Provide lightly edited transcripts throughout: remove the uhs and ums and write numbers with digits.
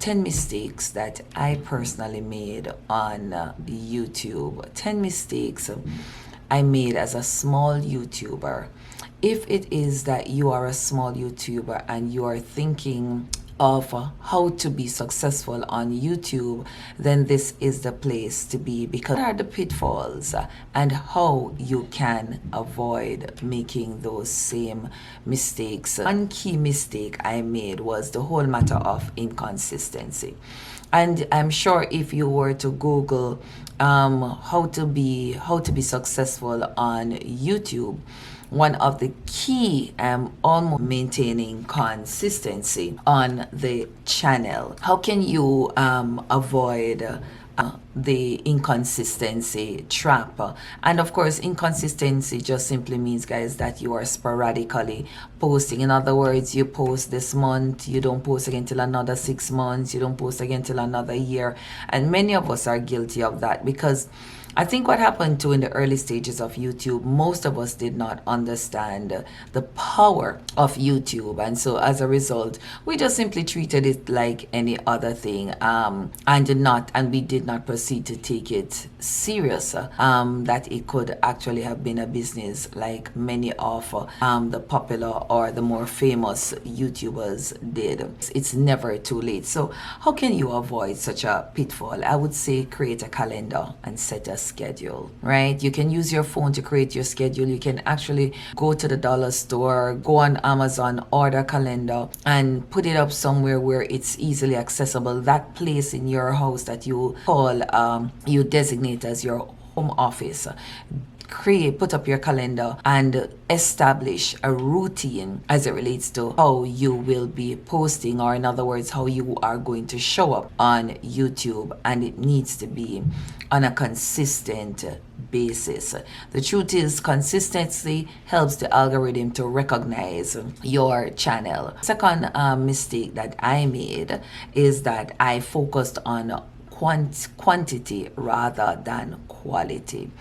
10 mistakes that I personally made on YouTube. 10 mistakes I made as a small YouTuber. If it is that you are a small YouTuber and you are thinking of how to be successful on YouTube, then this is the place to be, because what are the pitfalls and how you can avoid making those same mistakes. One key mistake I made was the whole matter of inconsistency. And I'm sure if you were to Google how to be successful on YouTube, one of the key on maintaining consistency on the channel. How can you avoid the inconsistency trap? And of course, inconsistency just simply means, guys, that you are sporadically posting. In other words, you post this month, you don't post again till another 6 months, you don't post again till another year. And many of us are guilty of that, because I think what happened too in the early stages of YouTube, most of us did not understand the power of YouTube, and so as a result, we just simply treated it like any other thing, and we did not proceed to take it serious, that it could actually have been a business like many of the popular or the more famous YouTubers did. It's never too late. So how can you avoid such a pitfall? I would say create a calendar and set a schedule, right? You can use your phone to create your schedule. You can actually go to the dollar store, go on Amazon, order a calendar, and put it up somewhere where it's easily accessible. That place in your house that you call, you designate as your home office. Put up your calendar and establish a routine as it relates to how you will be posting, or in other words, how you are going to show up on YouTube, and it needs to be on a consistent basis. The truth is, consistency helps the algorithm to recognize your channel. Second mistake that I made is that I focused on quantity rather than quality.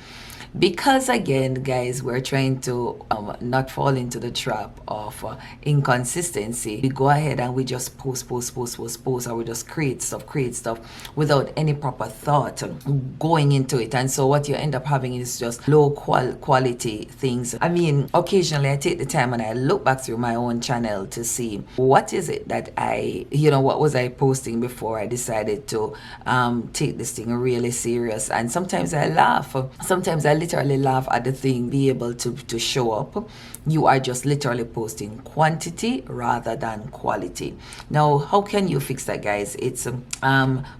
Because again, guys, we're trying to not fall into the trap of inconsistency. We go ahead and we just post, or we just create stuff without any proper thought going into it. And so what you end up having is just low quality things. I mean, occasionally I take the time and I look back through my own channel to see what is it that what was I posting before I decided to take this thing really serious. And sometimes I laugh. Sometimes I literally laugh at the thing be able to show up. You are just literally posting quantity rather than quality. Now, how can you fix that, guys? It's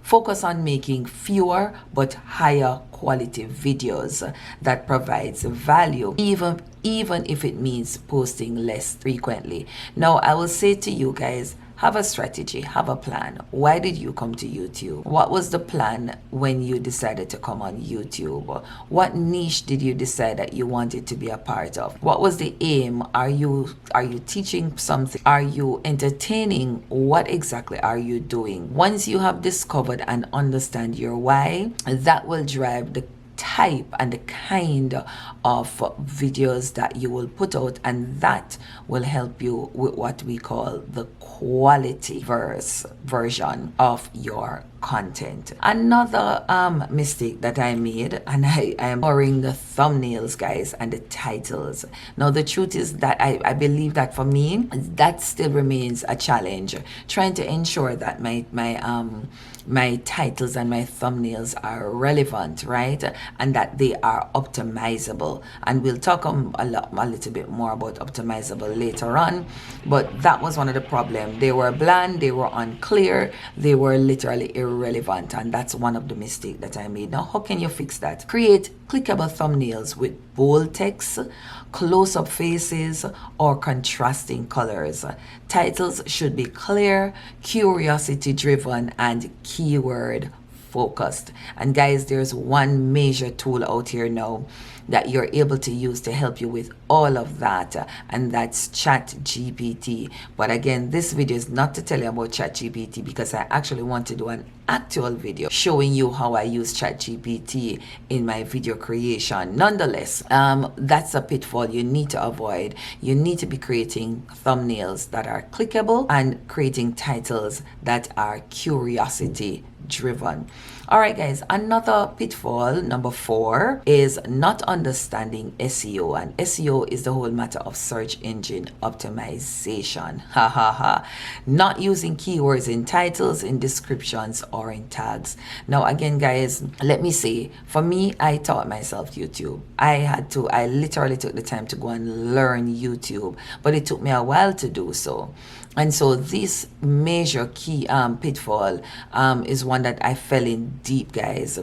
focus on making fewer but higher quality videos that provides value, even if it means posting less frequently. Now, I will say to you guys, have a strategy, have a plan. Why did you come to YouTube? What was the plan when you decided to come on YouTube? What niche did you decide that you wanted to be a part of? What was the aim? Are you teaching something? Are you entertaining? What exactly are you doing? Once you have discovered and understand your why, that will drive the type and the kind of videos that you will put out, and that will help you with what we call the quality version of your content. Another mistake that I made, and I am ignoring the thumbnails, guys, and the titles. Now, the truth is that I believe that for me, that still remains a challenge, trying to ensure that my titles and my thumbnails are relevant, right? And that they are optimizable. And we'll talk a little bit more about optimizable later on. But that was one of the problems. They were bland, they were unclear, they were literally irrelevant. And that's one of the mistakes that I made. Now, how can you fix that? Create clickable thumbnails with bold text, close-up faces, or contrasting colors. Titles should be clear, curiosity-driven, and keyword focused. And guys, there's one major tool out here now that you're able to use to help you with all of that, and that's ChatGPT. But again, this video is not to tell you about ChatGPT, because I actually want to do an actual video showing you how I use ChatGPT in my video creation. Nonetheless, that's a pitfall you need to avoid. You need to be creating thumbnails that are clickable and creating titles that are curiosity driven. All right, guys, another pitfall, number 4, is not understanding SEO. And SEO is the whole matter of search engine optimization. Ha ha ha. Not using keywords in titles, in descriptions, or in tags. Now, again, guys, let me say, for me, I taught myself YouTube. I literally took the time to go and learn YouTube, but it took me a while to do so. And so this major key pitfall is one that I fell in deep, guys.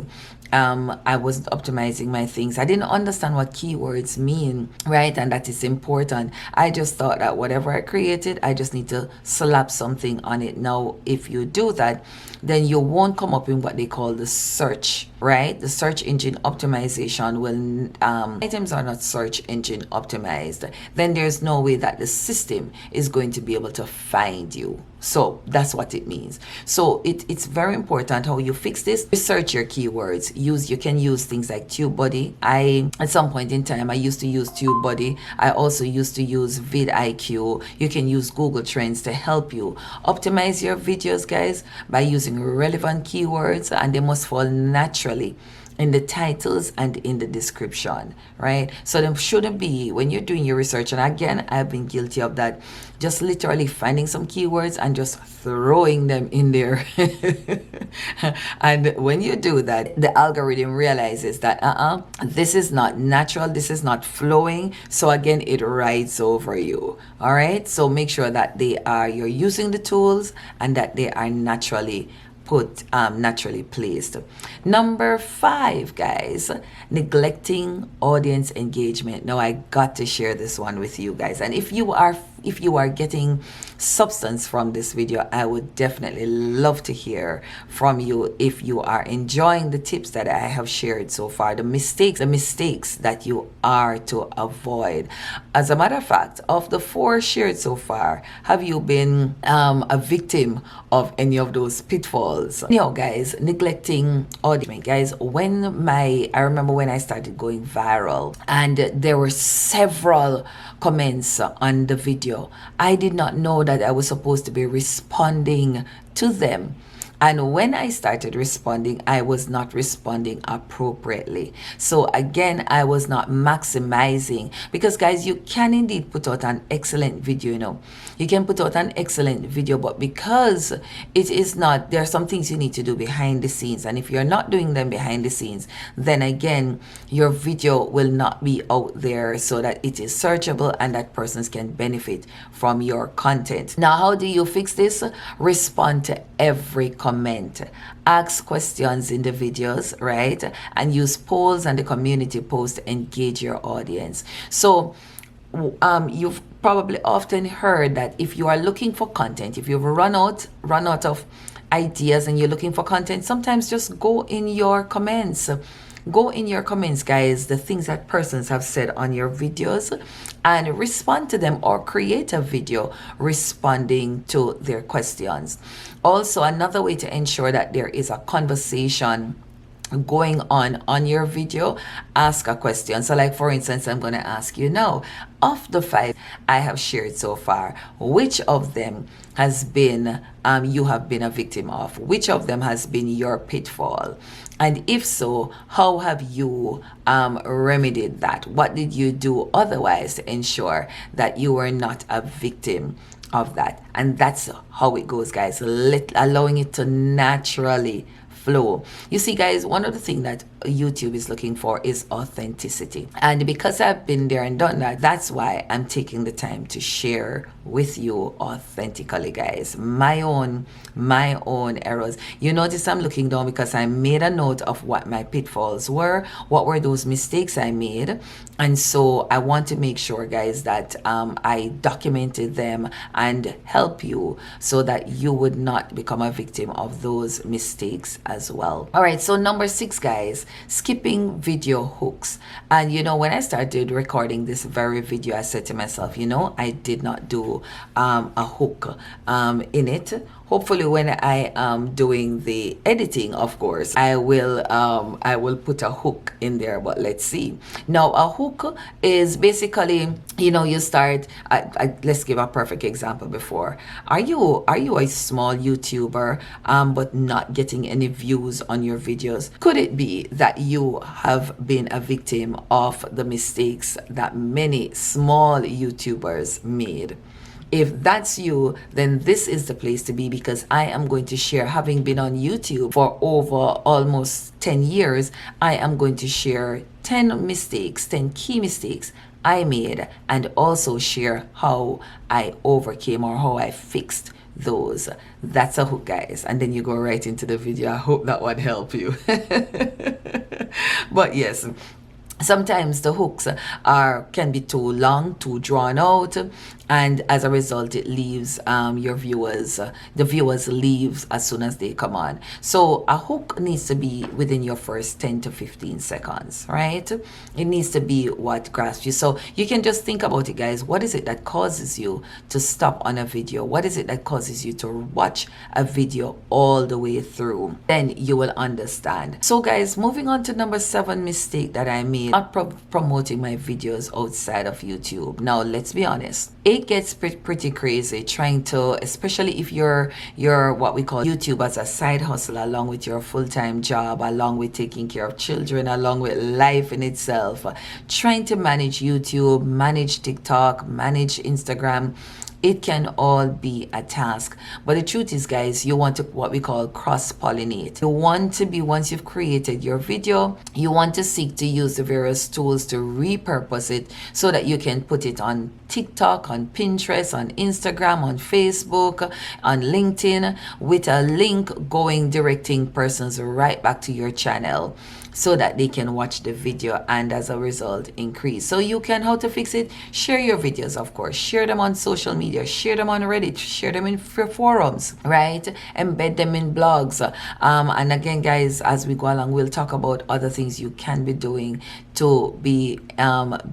I wasn't optimizing my things. I didn't understand what keywords mean, right? And that is important. I just thought that whatever I created, I just need to slap something on it. Now, if you do that, then you won't come up in what they call the search, right? The search engine optimization will, items are not search engine optimized. Then there's no way that the system is going to be able to find you. So that's what it means. So it's very important how you fix this. Research your keywords. You can use things like TubeBuddy. At some point in time, I used to use TubeBuddy. I also used to use vidIQ. You can use Google Trends to help you optimize your videos, guys, by using relevant keywords, and they must fall naturally in the titles and in the description, right? So there shouldn't be, when you're doing your research, and again, I've been guilty of that, just literally finding some keywords and just throwing them in there. And when you do that, the algorithm realizes that this is not natural, this is not flowing. So again, it rides over you. All right, so make sure that you're using the tools and that they are naturally placed. Number 5, guys, neglecting audience engagement. Now, I got to share this one with you guys, and if you are getting substance from this video, I would definitely love to hear from you. If you are enjoying the tips that I have shared so far, the mistakes that you are to avoid. As a matter of fact, of the 4 shared so far, have you been a victim of any of those pitfalls? Guys, neglecting audience. Guys, I remember when I started going viral and there were several comments on the video, I did not know that I was supposed to be responding to them. And when I started responding, I was not responding appropriately. So again, I was not maximizing, because guys, you can indeed put out an excellent video, you can put out an excellent video, but because it is not, there are some things you need to do behind the scenes. And if you're not doing them behind the scenes, then again, your video will not be out there so that it is searchable and that persons can benefit from your content. Now, how do you fix this? Respond to every comment, ask questions in the videos, right? And use polls and the community post to engage your audience. So you've probably often heard that if you are looking for content, if you've run out of ideas and you're looking for content, sometimes just go in your comments. Go in your comments, guys, the things that persons have said on your videos, and respond to them, or create a video responding to their questions. Also, another way to ensure that there is a conversation going on your video, ask a question. So like, for instance, I'm going to ask you now, of the 5 I have shared so far, which of them has been you have been a victim of? Which of them has been your pitfall? And if so, how have you remedied that? What did you do otherwise to ensure that you were not a victim of that? And that's how it goes, guys, allowing it to naturally flow. You see, guys, one of the things that YouTube is looking for is authenticity. And because I've been there and done that, that's why I'm taking the time to share with you authentically, guys, my own errors. You notice I'm looking down because I made a note of what my pitfalls were, what were those mistakes I made. And so I want to make sure, guys, that I documented them and help you so that you would not become a victim of those mistakes as well. All right, so number 6, guys, skipping video hooks. And you know, when I started recording this very video, I said to myself, you know, I did not do a hook in it. Hopefully when I am doing the editing, of course, I will put a hook in there, but let's see. Now, a hook is basically, you know, you start, let's give a perfect example before. Are you a small YouTuber, but not getting any views on your videos? Could it be that you have been a victim of the mistakes that many small YouTubers made? If that's you, then this is the place to be, because I am going to share, having been on YouTube for over almost 10 years, I am going to share 10 mistakes, 10 key mistakes I made, and also share how I overcame or how I fixed those. That's a hook, guys. And then you go right into the video. I hope that would help you. But yes, sometimes the hooks can be too long, too drawn out, and as a result it leaves the viewers leaves as soon as they come on. So a hook needs to be within your first 10 to 15 seconds, right? It needs to be what grasps you. So you can just think about it, guys. What is it that causes you to stop on a video? What is it that causes you to watch a video all the way through? Then you will understand. So guys, moving on to number 7 mistake that I made, not promoting my videos outside of YouTube. Now let's be honest, it gets pretty crazy trying to, especially if you're what we call YouTube as a side hustle, along with your full-time job, along with taking care of children, along with life in itself, trying to manage YouTube, manage TikTok, manage Instagram. It can all be a task. But the truth is, guys, you want to what we call cross-pollinate. You want to be, once you've created your video, you want to seek to use the various tools to repurpose it so that you can put it on TikTok, on Pinterest, on Instagram, on Facebook, on LinkedIn, with a link directing persons right back to your channel, so that they can watch the video and as a result increase. So you can, how to fix it? Share your videos, of course. Share them on social media, share them on Reddit, share them in forums, right? Embed them in blogs. And again, guys, as we go along, we'll talk about other things you can be doing to be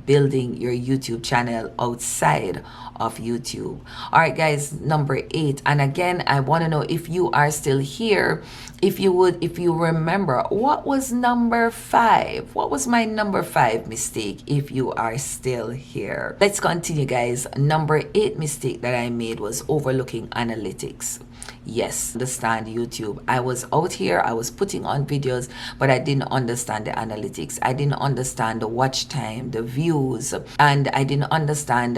building your YouTube channel outside of YouTube. All right, guys, number 8. And again, I want to know if you are still here, if you remember, what was number 5? What was my number 5 mistake if you are still here? Let's continue, guys. Number 8 mistake that I made was overlooking analytics. Yes, understand YouTube. I was out here, I was putting on videos, but I didn't understand the analytics. I didn't understand the watch time, the views, and I didn't understand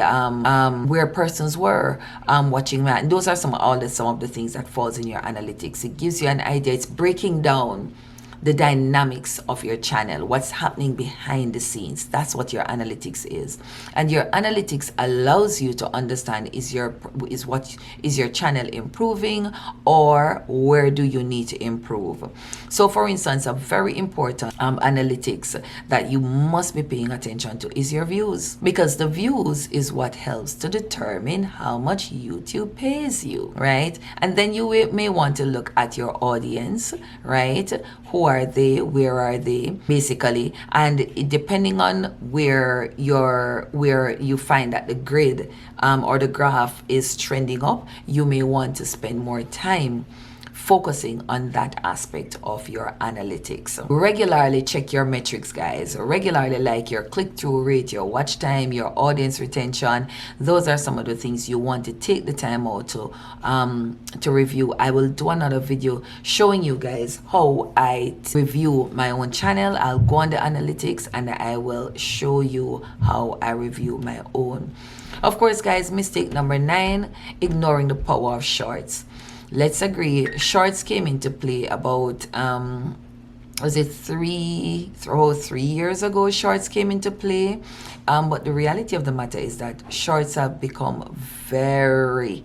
where persons were watching that. And those are some of the things that falls in your analytics. It gives you an idea. It's breaking down the dynamics of your channel, what's happening behind the scenes. That's what your analytics is. And your analytics allows you to understand, is your channel improving, or where do you need to improve? So for instance, a very important analytics that you must be paying attention to is your views, because the views is what helps to determine how much YouTube pays you, right? And then you may want to look at your audience, right? Who are they? Where are they? Basically, and depending on where you find that the grid or the graph is trending up, you may want to spend more time focusing on that aspect of your analytics. Regularly check your metrics, guys. Regularly, like your click-through rate, your watch time, your audience retention. Those are some of the things you want to take the time out to review. I will do another video showing you guys how I review my own channel. I'll go on the analytics and I will show you how I review my own. Of course, guys, mistake number 9, ignoring the power of shorts. Let's agree, shorts came into play about was it 3 years ago shorts came into play. But the reality of the matter is that shorts have become very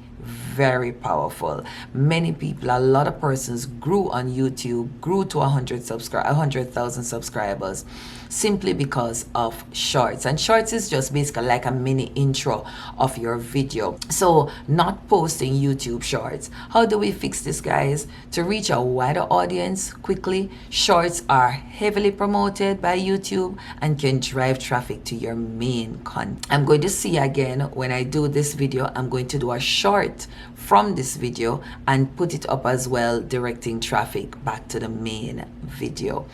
powerful. Many people, a lot of persons grew on YouTube, grew to 100,000 subscribers simply because of shorts. And shorts is just basically like a mini intro of your video. So not posting YouTube shorts. How do we fix this, guys? To reach a wider audience quickly, shorts are heavily promoted by YouTube and can drive traffic to your main content. I'm going to see again when I do this video, I'm going to do a short from this video and put it up as well, directing traffic back to the main video.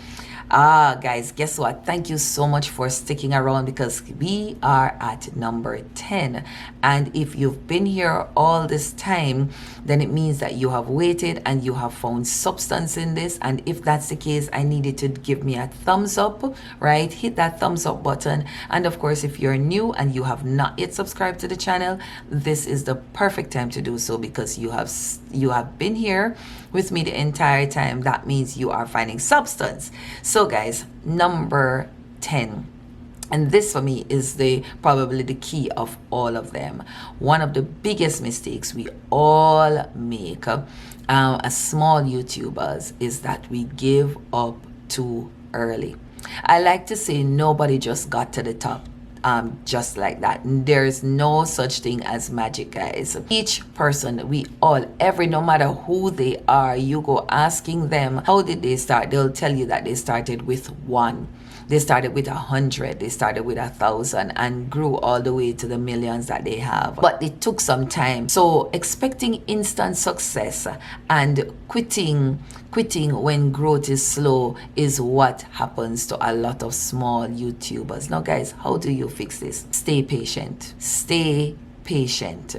Guys, guess what? Thank you so much for sticking around, because we are at number 10. And if you've been here all this time, then it means that you have waited and you have found substance in this. And if that's the case, I need you to give me a thumbs up, right? Hit that thumbs up button. And of course, if you're new and you have not yet subscribed to the channel, this is the perfect time to do so, because you have been here with me the entire time. That means you are finding substance. So guys, number 10, and this for me is probably the key of all of them. One of the biggest mistakes we all make as small YouTubers is that we give up too early. I like to say nobody just got to the top just like that. There's no such thing as magic, guys. Each person, no matter who they are, you go asking them how did they start, they'll tell you that they started with 1. They started with 100, they started with 1,000, and grew all the way to the millions that they have. But it took some time. So expecting instant success and quitting when growth is slow is what happens to a lot of small YouTubers. Now guys, how do you fix this? Stay patient. Stay patient.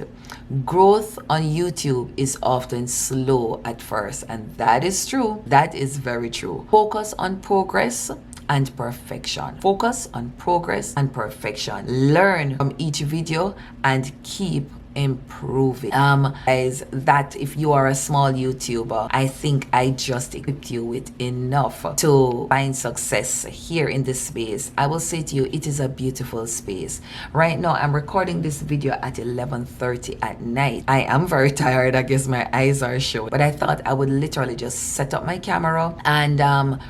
Growth on YouTube is often slow at first, and that is true. That is very true. Focus on progress and perfection. Focus on progress and perfection. Learn from each video and keep improving. Guys, that if you are a small YouTuber, I think I just equipped you with enough to find success here in this space. I will say to you, it is a beautiful space. Right now, I'm recording this video at 11:30 at night. I am very tired. I guess my eyes are showing, but I thought I would literally just set up my camera and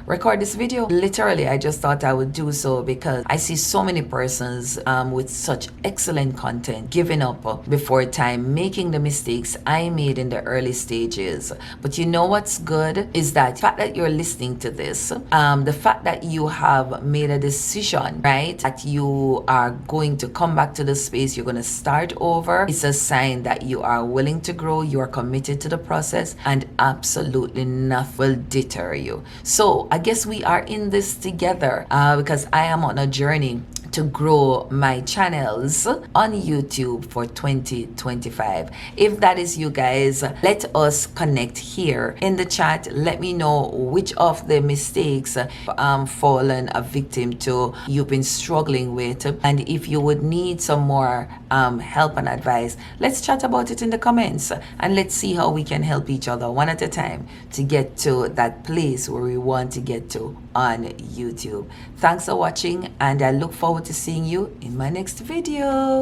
record this video. Literally, I just thought I would do so because I see so many persons with such excellent content giving up before time, making the mistakes I made in the early stages. But you know what's good is that the fact that you're listening to this, the fact that you have made a decision, right, that you are going to come back to the space, you're going to start over, it's a sign that you are willing to grow, you are committed to the process, and absolutely nothing will deter you. So I guess we are in this together because I am on a journey to grow my channels on YouTube for 2025. If that is you guys, let us connect here in the chat. Let me know which of the mistakes fallen a victim to you've been struggling with, and if you would need some more help and advice, let's chat about it in the comments, and let's see how we can help each other one at a time to get to that place where we want to get to on YouTube. Thanks for watching, and I look forward to seeing you in my next video.